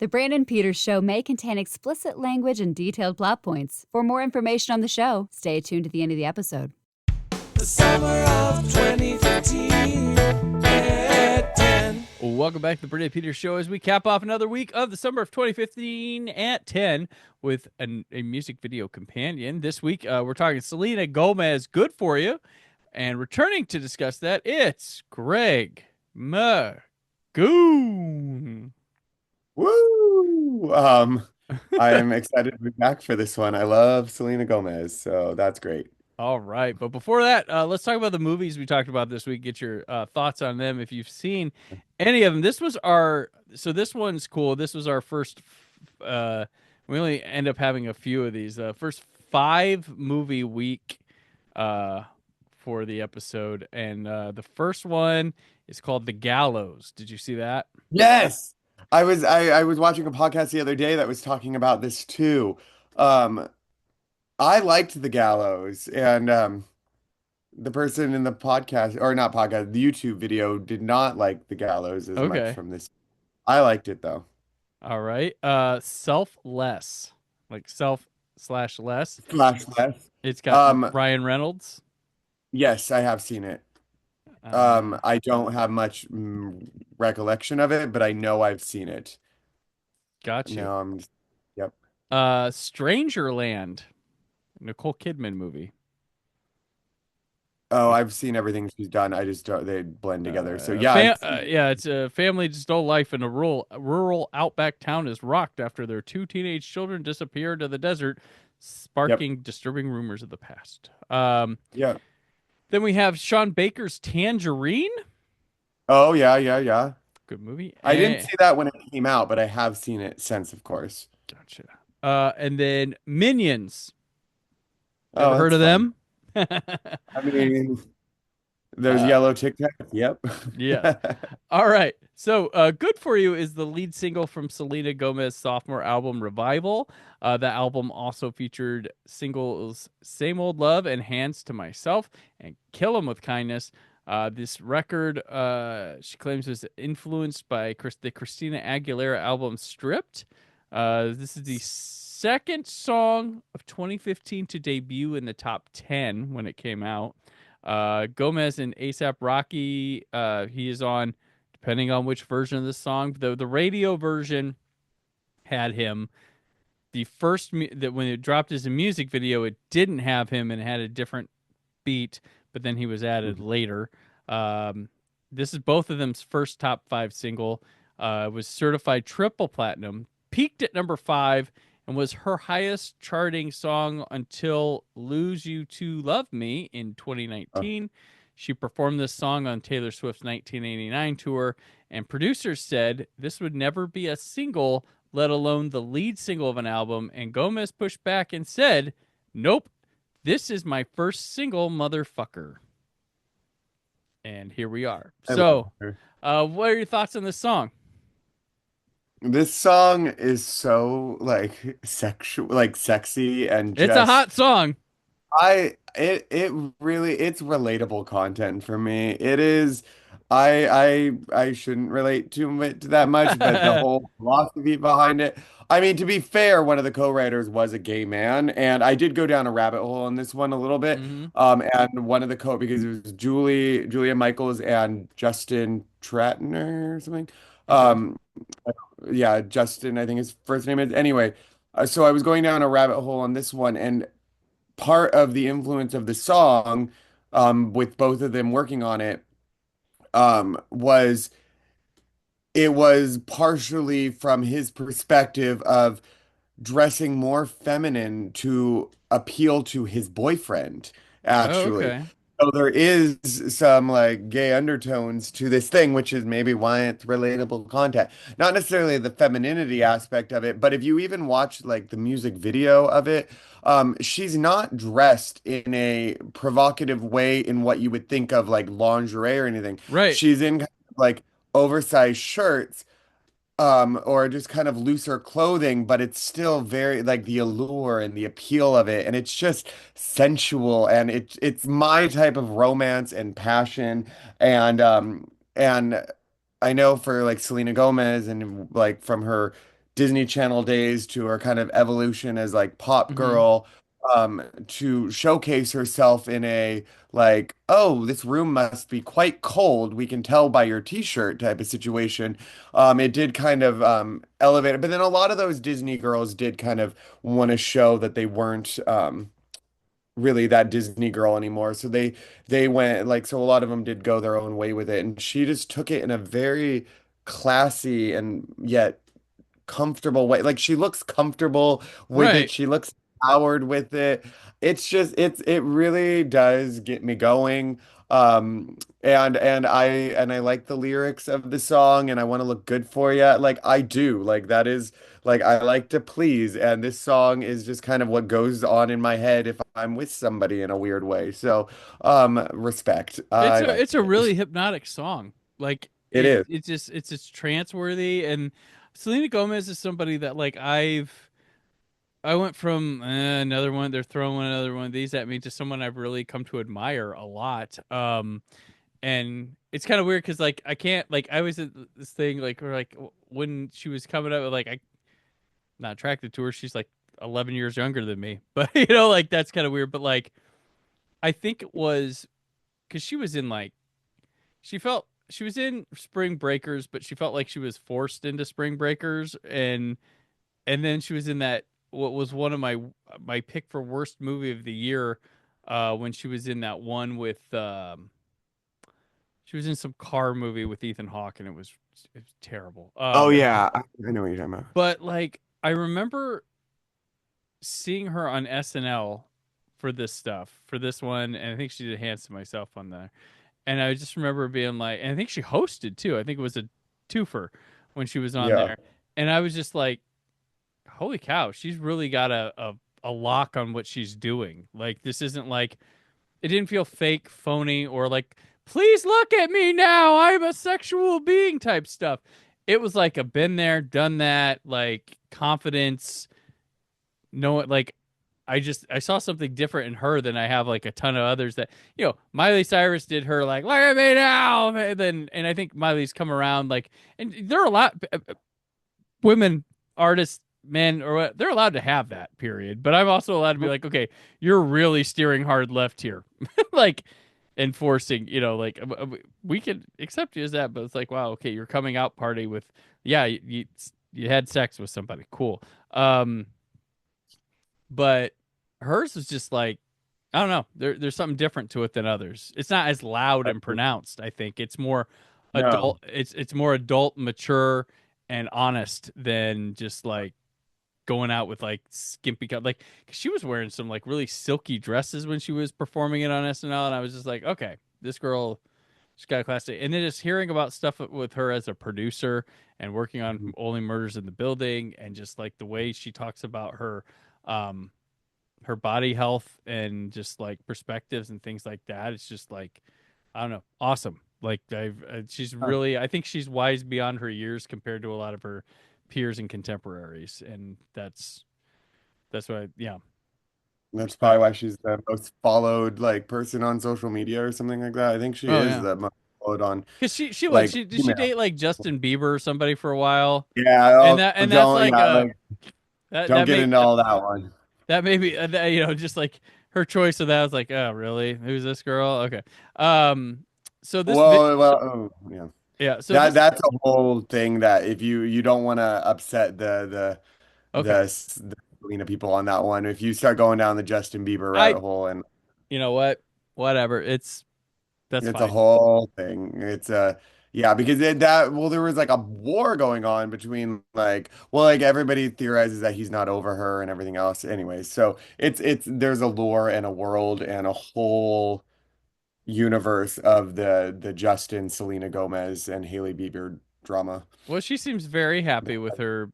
The Brandon Peters Show may contain explicit language and detailed plot points. For more information on the show, stay tuned to the end of the episode. The summer of 2015 at 10. Welcome back to the Brandon Peters Show as we cap off another week of the summer of 2015 at 10 with a music video companion. This week, we're talking Selena Gomez, Good For You. And returning to discuss that, it's Greg McGoon. Woo! I am excited to be back for this one. I love Selena Gomez, so that's great. All right, but before that, let's talk about the movies we talked about this week. Get your thoughts on them if you've seen any of them. This one's cool. This was our first. We only end up having a few of these. First 5 movie week for the episode, and the first one is called The Gallows. Did you see that? Yes. I was watching a podcast the other day that was talking about this too. I liked The Gallows, and the person in the podcast, or not podcast, the YouTube video did not like The Gallows as much from this. I liked it though. All right. Selfless. Like self/less. /less. It's got Ryan Reynolds. Yes, I have seen it. I don't have much recollection of it, but I know I've seen it. Gotcha. No, yep. Strangerland, Nicole Kidman movie. Oh, I've seen everything she's done. I just don't, they blend together. So yeah, it's a family just adult life in a rural outback town is rocked after their 2 teenage children disappear into the desert, sparking disturbing rumors of the past. Yeah. Then we have Sean Baker's Tangerine. Oh, yeah. Good movie. I didn't see that when it came out, but I have seen it since, of course. Gotcha. And then Minions. Oh, Ever heard of them? I mean, those yellow Tic Tacs. Yep. Yeah. All right. So, Good For You is the lead single from Selena Gomez's sophomore album, Revival. The album also featured singles Same Old Love and Hands to Myself and Kill 'Em With Kindness. This record, she claims, was influenced by the Christina Aguilera album Stripped. This is the second song of 2015 to debut in the top 10 when it came out. Gomez and A$AP Rocky, he is on, depending on which version of the song. The radio version had him. The first that when it dropped as a music video, it didn't have him and it had a different beat, but then he was added later. This is both of them's first top 5 single. Was certified triple platinum, peaked at number 5, and was her highest charting song until Lose You to Love Me in 2019. She performed this song on Taylor Swift's 1989 tour, and producers said this would never be a single, let alone the lead single of an album, and Gomez pushed back and said, "Nope, this is my first single, motherfucker." And here we are. So, what are your thoughts on this song? This song is so like sexual, like sexy, and it's a hot song. It really, it's relatable content for me. It is. I shouldn't relate to it that much, but the whole philosophy behind it. I mean, to be fair, one of the co-writers was a gay man, and I did go down a rabbit hole on this one a little bit. And one of the because it was Julia Michaels and Justin Tratner or something. Yeah, Justin, I think his first name is. Anyway, so I was going down a rabbit hole on this one, and part of the influence of the song, with both of them working on it, was it was partially from his perspective of dressing more feminine to appeal to his boyfriend, actually. Okay. So there is some like gay undertones to this thing, which is maybe why it's relatable content. Not necessarily the femininity aspect of it, but if you even watch like the music video of it, she's not dressed in a provocative way in what you would think of like lingerie or anything. Right. She's in kind of like oversized shirts, or just kind of looser clothing, but it's still very like the allure and the appeal of it, and it's just sensual, and it's my type of romance and passion, and I know for like Selena Gomez and like from her Disney Channel days to her kind of evolution as like pop Hmm. girl, to showcase herself in a like, oh, this room must be quite cold. We can tell by your t-shirt type of situation. It did kind of elevate it, but then a lot of those Disney girls did kind of want to show that they weren't really that Disney girl anymore. So they went like so a lot of them did go their own way with it, and she just took it in a very classy and yet comfortable way. Like she looks comfortable with it. Right. She looks empowered with it. It really does get me going. And I like the lyrics of the song and I want to look good for you. Like I do. Like that is like I like to please and this song is just kind of what goes on in my head if I'm with somebody in a weird way. So, respect. It's I a like it's a it. really hypnotic song. Like It is. it's trance worthy. And Selena Gomez is somebody that like I went from another one, they're throwing another one of these at me, to someone I've really come to admire a lot. And it's kind of weird because like I can't, like I was at this thing like where like when she was coming up, like I'm not attracted to her. She's like 11 years younger than me, but like that's kind of weird. But like I think it was because she was in like she was in Spring Breakers, but she felt like she was forced into Spring Breakers, and then she was in that what was one of my pick for worst movie of the year, when she was in that one with she was in some car movie with Ethan Hawke, and it was terrible. Oh yeah, I know what you're talking about. But like I remember seeing her on SNL for this stuff, for this one, and I think she did Hands to Myself on there. And I just remember being like, and I think she hosted too. I think it was a twofer when she was on Yeah. there. And I was just like, holy cow, she's really got a lock on what she's doing. Like this isn't like it didn't feel fake, phony, or like, please look at me now, I'm a sexual being type stuff. It was like a been there, done that, like confidence, no, like I saw something different in her than I have like a ton of others that Miley Cyrus did her like look at me now, and I think Miley's come around like, and there are a lot women artists, men, or what, they're allowed to have that period, but I'm also allowed to be like, okay, you're really steering hard left here, like enforcing, like we could accept you as that, but it's like, wow, okay, you're coming out party with, yeah, you had sex with somebody, cool. um but hers was just like, I don't know. There's something different to it than others. It's not as loud and pronounced. I think it's more No. adult. It's more adult, mature, and honest than just like going out with like skimpy cut. Like 'cause she was wearing some like really silky dresses when she was performing it on SNL, and I was just like, okay, this girl, she's got a class. And then just hearing about stuff with her as a producer and working on Mhm. Only Murders in the Building, and just like the way she talks about um her body health and just like perspectives and things like that. It's just like, I don't know, awesome. Like she's really, I think she's wise beyond her years compared to a lot of her peers and contemporaries, and that's why, yeah. That's But probably why she's the most followed like person on social media or something like that. I think she oh is yeah, the most followed on because she what like she did she female. date like Justin Bieber or somebody for a while, Yeah, and oh, that's don't like yeah, like that don't that get may into all that one. that may be just like her choice of that. I was like, oh really? Who's this girl? Okay. So Well, oh, yeah. yeah. So That this that's a whole thing that if you don't want to upset okay. the Selena people on that one, if you start going down the Justin Bieber I rabbit hole and You know what? Whatever. That's it's a fine. whole thing. It's yeah, because there was like a war going on between like like everybody theorizes that he's not over her and everything else. Anyway, so it's there's a lore and a world and a whole universe of the Justin, Selena Gomez, and Haley Bieber drama. Well, she seems very happy with her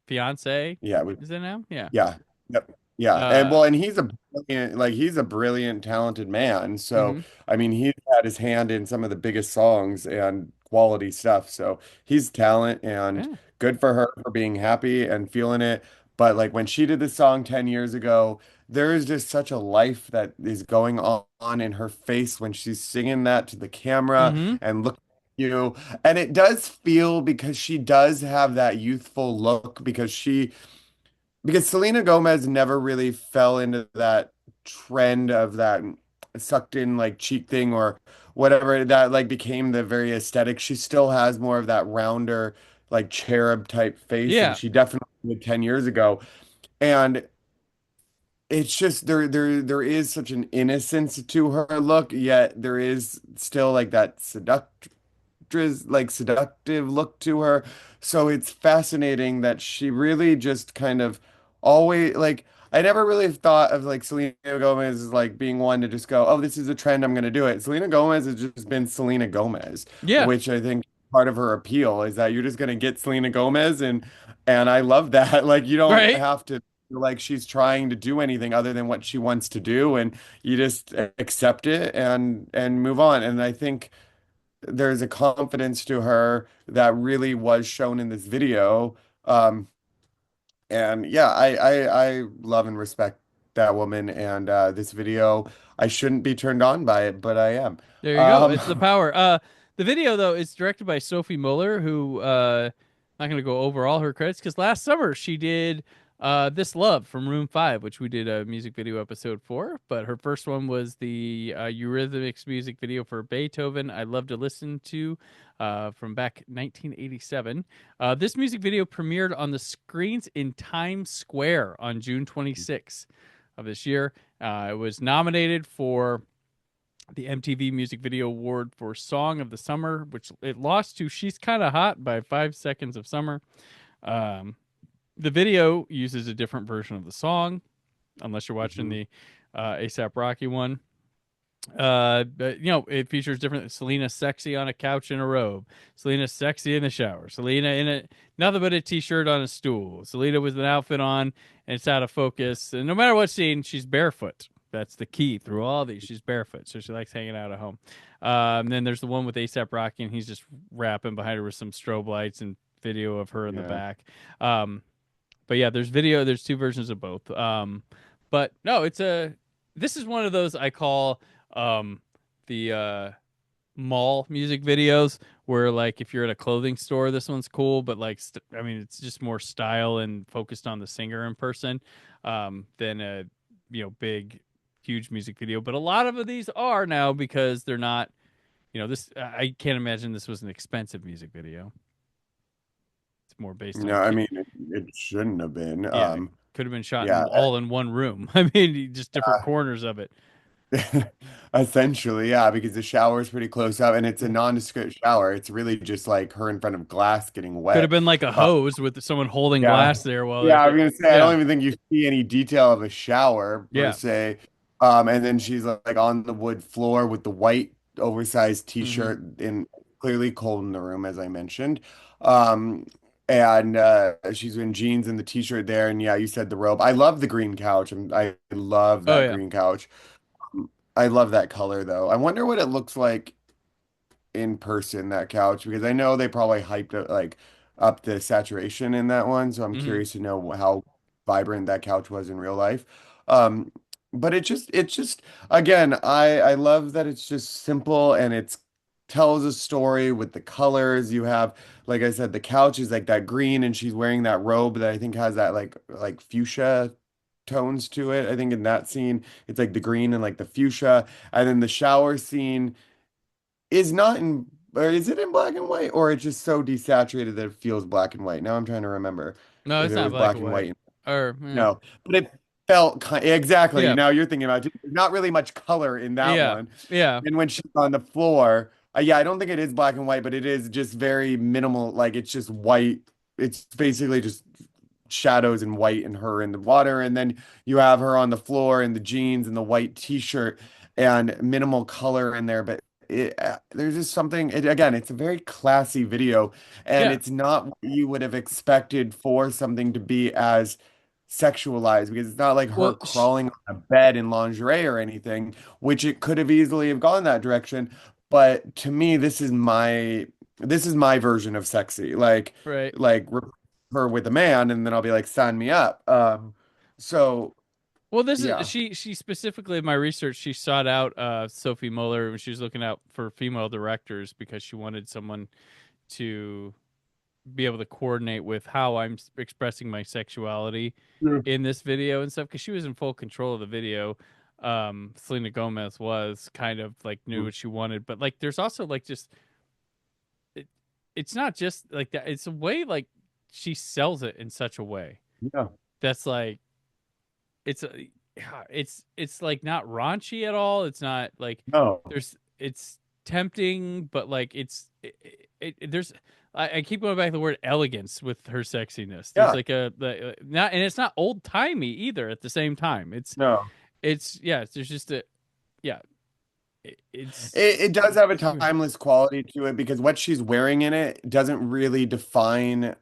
fiance. Yeah, Is it now? Yeah. yeah. Yep. Yeah. And Uh well, and he's a brilliant, talented man. So, mhm. I mean, he's had his hand in some of the biggest songs and quality stuff. So he's talent and Yeah. good for her for being happy and feeling it. But like when she did the song 10 years ago, there is just such a life that is going on in her face when she's singing that to the camera Mhm. and look. you. And it does feel because she does have that youthful look because Selena Gomez never really fell into that trend of that sucked in like cheek thing or whatever that like became the very aesthetic. She still has more of that rounder like cherub type face than Yeah, she definitely did 10 years ago. And it's just there is such an innocence to her look, yet there is still like that seductive look to her. So it's fascinating that she really just kind of always like I never really thought of like Selena Gomez as like being one to just go, oh, this is a trend, I'm gonna do it. Selena Gomez has just been Selena Gomez, yeah, which I think part of her appeal is that you're just gonna get Selena Gomez and I love that. Like you don't right. have to feel like she's trying to do anything other than what she wants to do and you just accept it and move on. And I think there's a confidence to her that really was shown in this video. Um, and yeah, I love and respect that woman and this video. I shouldn't be turned on by it, but I am. There you go. Um, It's the power. The video though is directed by Sophie Muller, who I'm not gonna go over all her credits because last summer she did "This Love" from Room 5, which we did a music video episode for. But her first one was the Eurythmics music video for Beethoven. I love to listen to from back 1987. This music video premiered on the screens in Times Square on June 26th of this year. It was nominated for the MTV Music Video Award for Song of the Summer, which it lost to "She's Kinda Hot" by 5 Seconds of Summer. Um, the video uses a different version of the song, unless you're watching the ASAP Rocky one. But it features different Selena sexy on a couch in a robe, Selena sexy in the shower, Selena in a nothing but a t-shirt on a stool, Selena with an outfit on and it's out of focus. And no matter what scene, she's barefoot. That's the key through all these. She's barefoot, so she likes hanging out at home. Then there's the one with ASAP Rocky, and he's just rapping behind her with some strobe lights and video of her in the yeah. back. But yeah, there's video. There's two versions of both. But no, this is one of those I call the mall music videos where like if you're at a clothing store, this one's cool, but like I mean it's just more style and focused on the singer in person than a big huge music video. But a lot of these are now because they're not this I can't imagine this was an expensive music video. It's more based No, on I mean it shouldn't have been. yeah, it could have been shot Yeah, in all in one room. I mean just different corners of it. essentially, yeah, because the shower is pretty close up and it's a nondescript shower. It's really just like her in front of glass getting Could have wet. been like a Uh, hose with someone holding yeah. glass there while Yeah, I they was gonna say I yeah. don't even think you see any detail of a shower per Yeah. se. And then she's like on the wood floor with the white oversized Hmm. t-shirt and clearly cold in the room, as I mentioned. And she's in jeans and the t-shirt there, and yeah, you said the robe. I love the green couch, and I love Oh that yeah. green couch. I love that color though. I wonder what it looks like in person, that couch, because I know they probably hyped it like up the saturation in that one. So I'm Hmm. curious to know how vibrant that couch was in real life. Um, but it's just again, I love that it's just simple and it's tells a story with the colors. You have, like I said, the couch is like that green and she's wearing that robe that I think has that like fuchsia tones to it. I think in that scene, it's like the green and like the fuchsia. And then the shower scene is not in, or is it in black and white, or it's just so desaturated that it feels black and white? Now I'm trying to remember No, if it's it not was black black and and white. white. Or yeah. No, but it felt exactly. Yeah. Now you're thinking about it. There's not really much color in that Yeah. one. Yeah. And when she's on the floor, yeah, I don't think it is black and white, but it is just very minimal. Like it's just white. It's basically just shadows and white and her in the water. And then you have her on the floor in the jeans and the white t-shirt and minimal color in there. But there's just something, again, it's a very classy video and Yeah. it's not what you would have expected for something to be as sexualized because it's not like her Well, crawling on a bed in lingerie or anything, which it could have easily have gone that direction. But to me, this is my version of sexy. right. Like her with a man, and then I'll be like, sign me up. So Well, this is Yeah. she specifically in my research she sought out Sophie Muller when she was looking out for female directors because she wanted someone to be able to coordinate with how I'm expressing my sexuality Yeah. in this video and stuff because she was in full control of the video. Selena Gomez was kind of like knew what she wanted, but like there's also like just it, it's not just like that. It's a way like she sells it in such a way Yeah. that's like it's a yeah, it's like not raunchy at all. It's not like No. it's tempting, but like there's I keep going back to the word elegance with her sexiness. There's Yeah. like not and it's not old timey either at the same time. No. It's yeah, there's just a yeah, it's It does have a it's timeless quality to it because what she's wearing in it doesn't really define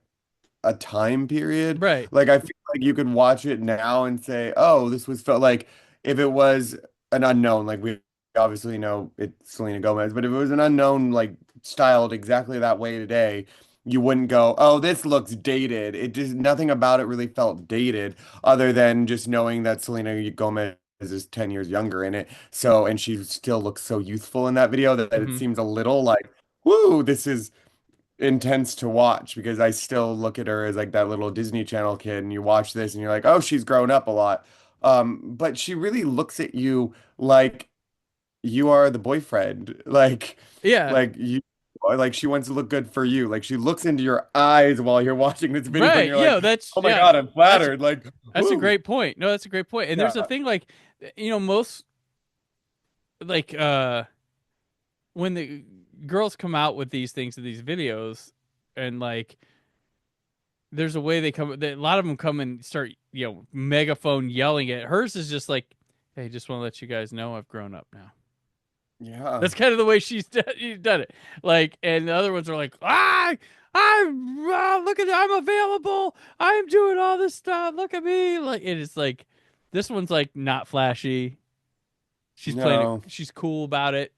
a time period. right. Like I feel like you could watch it now and say, "Oh, this was felt like if it was an unknown, like we obviously know it's Selena Gomez, but if it was an unknown like styled exactly that way today, you wouldn't go, "Oh, this looks dated." It just nothing about it really felt dated other than just knowing that Selena Gomez is 10 years younger in it. So, and she still looks so youthful in that video that it Hmm. seems a little like, "Woo, this is intense to watch because I still look at her as like that little Disney Channel kid and you watch this and you're like, oh, she's grown up a lot. But she really looks at you like you are the boyfriend. Yeah, Like you like she wants to look good for you. Like she looks into your eyes while you're watching this video and right. you're like, oh my God, I'm That's flattered. Like, a woo. great point. No, that's a great point. And there's a Yeah. thing like most like when the girls come out with these things in these videos and like there's a way a lot of them come and start megaphone yelling at hers is just like hey just want to let you guys know I've grown up now. Yeah. That's kind of the way she's done it. Like, and the other ones are like, I'm look at, I'm available. I'm doing all this stuff. Look at me. Like, it is like, this one's like not flashy. She's playing it. No. She's cool about it.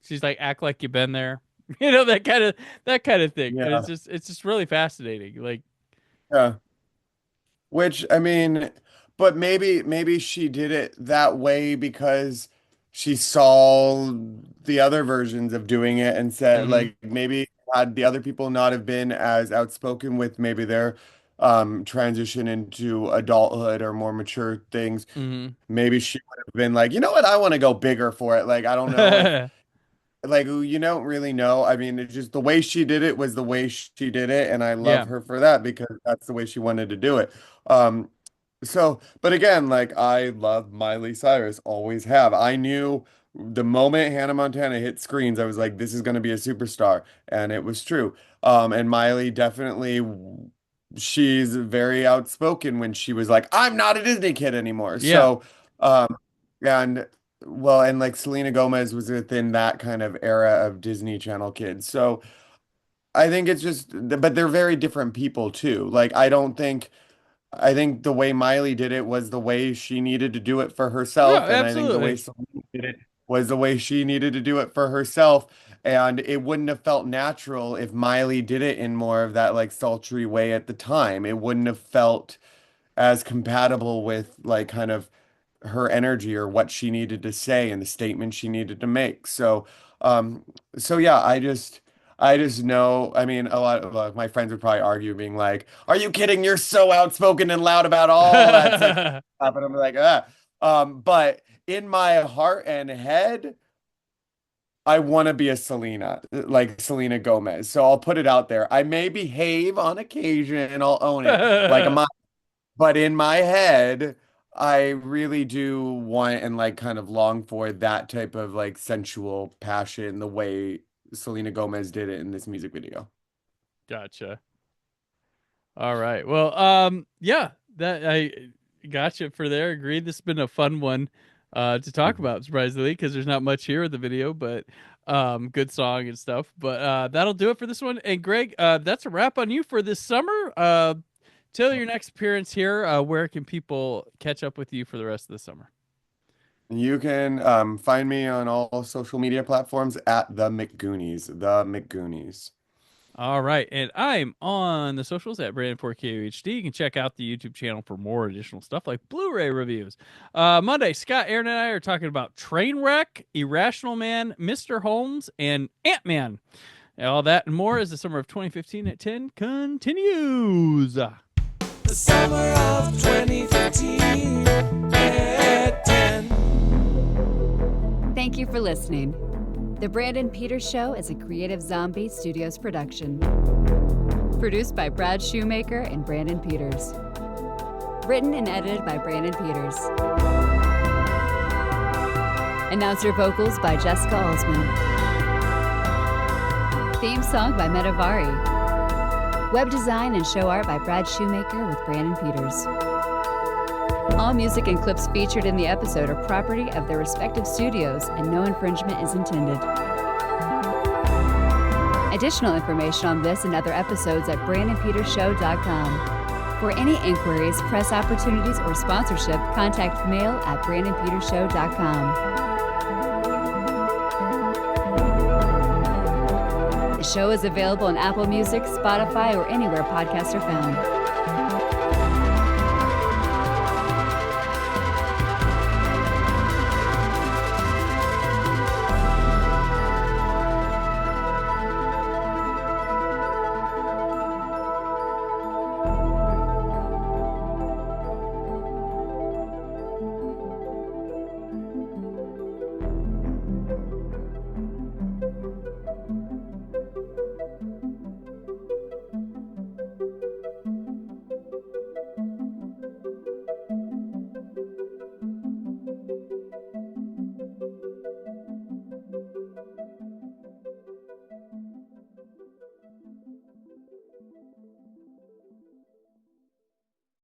She's like, act like you've been there. That kind of thing. And Yeah. it's just really fascinating. Like, Yeah. Which I mean, but maybe she did it that way because she saw the other versions of doing it and said mm-hmm, like maybe had the other people not have been as outspoken with maybe their transition into adulthood or more mature things, mm-hmm. maybe she would have been like, you know what, I want to go bigger for it. Like I don't know if like you don't really know. I mean, it's just the way she did it was the way she did it, and I love Yeah. her for that because that's the way she wanted to do it. Um, so, but again, like I love Miley Cyrus, always have. I knew the moment Hannah Montana hit screens, I was like, this is going to be a superstar, and it was true. And Miley definitely, she's very outspoken when she was like, I'm not a Disney kid anymore. Yeah. So, and well, and like Selena Gomez was within that kind of era of Disney Channel kids. So I think it's just, but they're very different people too. Like, I think the way Miley did it was the way she needed to do it for No, herself. And I think the way absolutely. Selena did it was the way she needed to do it for herself. And it wouldn't have felt natural if Miley did it in more of that like sultry way at the time. It wouldn't have felt as compatible with like kind of her energy or what she needed to say and the statement she needed to make. Um, so yeah, I just know, I mean, a lot of my friends would probably argue being like, are you kidding? You're so outspoken and loud about all that sex stuff. And I'm like, ah. But in my heart and head, I want to be a Selena, like Selena Gomez. So I'll put it out there. I may behave on occasion, I'll own it. Like a but in my head, I really do want and like kind of long for that type of like sensual passion, the way Selena Gomez did it in this music video. Gotcha. All right. Well, yeah, that I gotcha for there. Agreed. This has been a fun one to talk Mhm. about, surprisingly, because there's not much here in the video, but good song and stuff. But that'll do it for this one. And Greg, that's a wrap on you for this summer. Till your next appearance here, where can people catch up with you for the rest of the summer? You can find me on all social media platforms at the McGoonies, the McGoonies. All right. And I'm on the socials at Brandon4KUHD. You can check out the YouTube channel for more additional stuff like Blu-ray reviews. Monday, Scott, Aaron, and I are talking about Trainwreck, Irrational Man, Mr. Holmes, and Ant-Man. And all that and more as the summer of 2015 at 10 continues. The summer of 2015 at 10. Thank you for listening. The Brandon Peters Show is a Creative Zombie Studios production. Produced by Brad Shoemaker and Brandon Peters. Written and edited by Brandon Peters. Announcer vocals by Jessica Alsman. Theme song by Metavari. Web design and show art by Brad Shoemaker with Brandon Peters. All music and clips featured in the episode are property of their respective studios, and no infringement is intended. Additional information on this and other episodes at BrandonPetersShow.com. For any inquiries, press opportunities, or sponsorship, contact mail at BrandonPetersShow.com. The show is available on Apple Music, Spotify, or anywhere podcasts are found.